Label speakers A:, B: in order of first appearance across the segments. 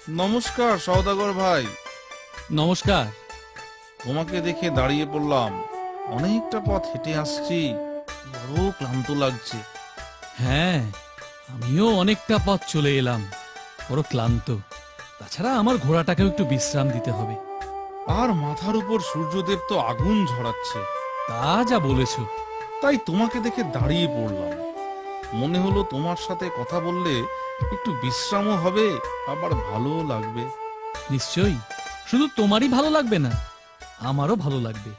A: নমস্কার সওদাগর ভাই।
B: নমস্কার।
A: তোমাকে দেখে দাঁড়িয়ে পড়লাম। অনেকটা পথ হেঁটে আসছি, বড় ক্লান্ত লাগছে।
B: হ্যাঁ, আমিও অনেকটা পথ চলে এলাম, বড় ক্লান্ত। তাছাড়া আমার ঘোড়াটাকেও একটু বিশ্রাম দিতে হবে।
A: আর মাথার উপর সূর্যদেব তো আগুন ঝরাচ্ছে।
B: তা যা বলেছ।
A: তাই তোমাকে দেখে দাঁড়িয়ে পড়লাম। মনে হলো তোমার সাথে কথা বললে একটু বিশ্রামও হবে, আবার ভালোও লাগবে।
B: নিশ্চয়ই, শুধু তোমারই ভালো লাগবে না, আমারও ভালো লাগবে।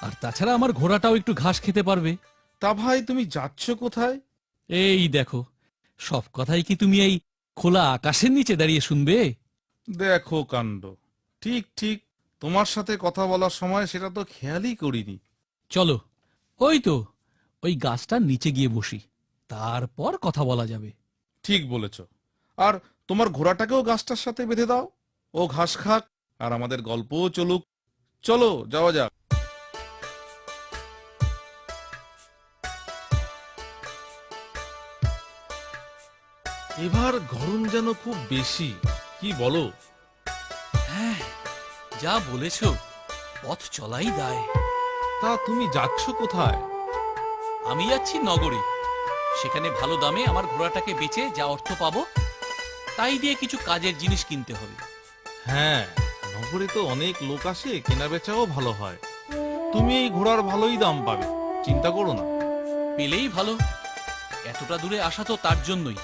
B: আর তাছাড়া আমার ঘোড়াটাও একটু ঘাস খেতে পারবে।
A: তা ভাই, তুমি যাচ্ছ কোথায়?
B: এই দেখো, সব কথাই কি তুমি এই খোলা আকাশের নিচে দাঁড়িয়ে শুনবে?
A: দেখো কাণ্ড। ঠিক ঠিক, তোমার সাথে কথা বলার সময় সেটা তো খেয়ালই করিনি।
B: চলো, ওই তো ওই গাছটার নিচে গিয়ে বসি, তারপর কথা বলা যাবে।
A: ঠিক বলেছ। আর তোমার ঘোড়াটাকেও গাছটার সাথে বেঁধে দাও, ও ঘাস খাক আর আমাদের গল্পও চলুক। চলো যাওয়া যাক। এবার গরম যেন খুব বেশি, কি বলো?
B: হ্যাঁ, যা বলেছ, পথ চলাই দায়।
A: তা তুমি যাচ্ছ কোথায়?
B: আমি যাচ্ছি নগরে। সেখানে ভালো দামে আমার ঘোড়াটাকে বেচে যা অর্থ পাবো, তাই দিয়ে কিছু কাজের জিনিস কিনতে হবে।
A: হ্যাঁ, নগরে তো অনেক লোক আসে, কেনা বেচাও ভালো হয়। তুমি এই ঘোড়ার ভালোই দাম পাবে, চিন্তা করো না।
B: পেলেই ভালো, এতটা দূরে আসা তো তার জন্যই।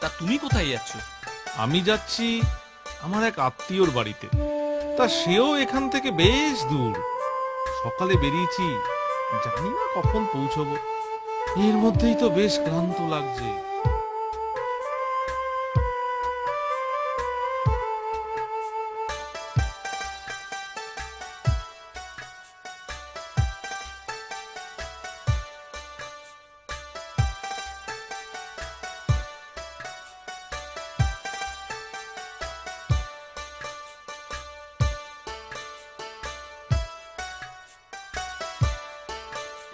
B: তা তুমি কোথায় যাচ্ছ?
A: আমি যাচ্ছি আমার এক আত্মীয়র বাড়িতে। তা সেও এখান থেকে বেশ দূর। সকালে বেরিয়েছি, জানি না কখন পৌঁছবো। এর মধ্যেই তো বেশ ক্লান্ত লাগছে।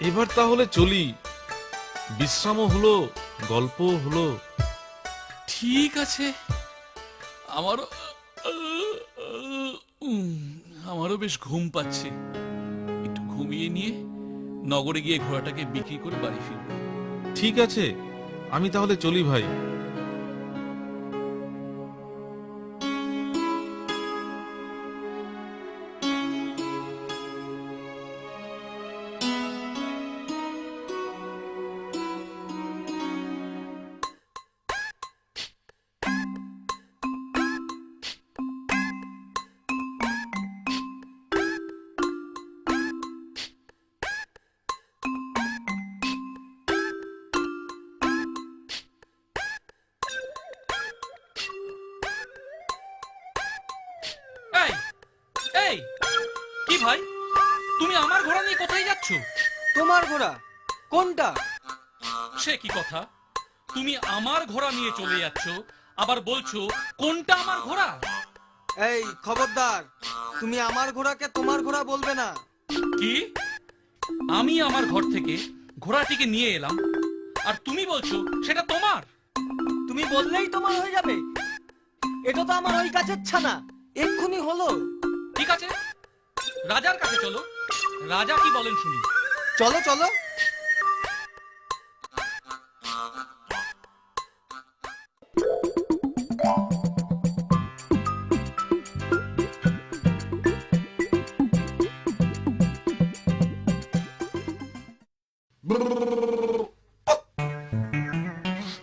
A: এবার তাহলে চলি, বিশ্রামও হলো, গল্পও হলো।
B: ঠিক আছে, আমারও আমারও বেশ ঘুম পাচ্ছে। একটু ঘুমিয়ে নিয়ে নগরে গিয়ে ঘোড়াটাকে বিক্রি করে বাড়ি ফিরবো।
A: ঠিক আছে, আমি তাহলে চলি ভাই।
B: এই এই কি ভাই, তুমি আমার ঘোড়া নিয়ে কোথায় যাচ্ছ?
C: তোমার ঘোড়া কোনটা?
B: সে কি কথা, তুমি আমার ঘোড়া নিয়ে চলে যাচ্ছ, আবার বলছো কোনটা আমার ঘোড়া?
C: এই খবরদার, তুমি আমার ঘোড়াকে তোমার ঘোড়া বলবে না।
B: কি? আমি আমার ঘর থেকে ঘোড়াটিকে নিয়ে এলাম, আর তুমি বলছো সেটা তোমার?
C: তুমি বললেই তোমার হয়ে যাবে? এটা তো আমার ওই গাছের ছানা, এক্ষুনি হলো।
B: ঠিক আছে, রাজার কাছে চলো, রাজা কি বলেন শুনি।
C: চলো চলো।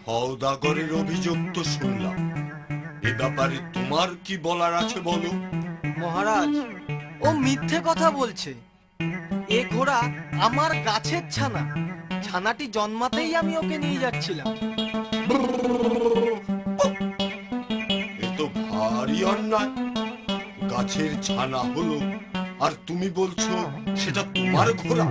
D: সওদাগরের অভিযোগ তো শুনলাম, এ ব্যাপারে তোমার কি বলার আছে বলো?
C: মহারাজ, ও মিথ্যে কথা বলছে। এ ঘোড়া আমার গাছের ছানা। ছানাটি জন্মাতেই আমি ওকে নিয়ে যাচ্ছিলাম।
D: এ তো ভারী অন্যায়। গাছের ছানা হলো আর তুমি বলছো সেটা তোমার ঘোড়া?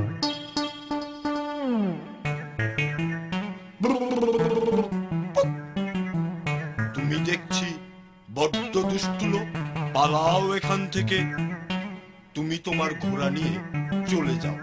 D: তুমি দেখছি বড্ড দুষ্টু লোক। পালাও এখান থেকে, তুমি তোমার ঘোড়া নিয়ে চলে যাও।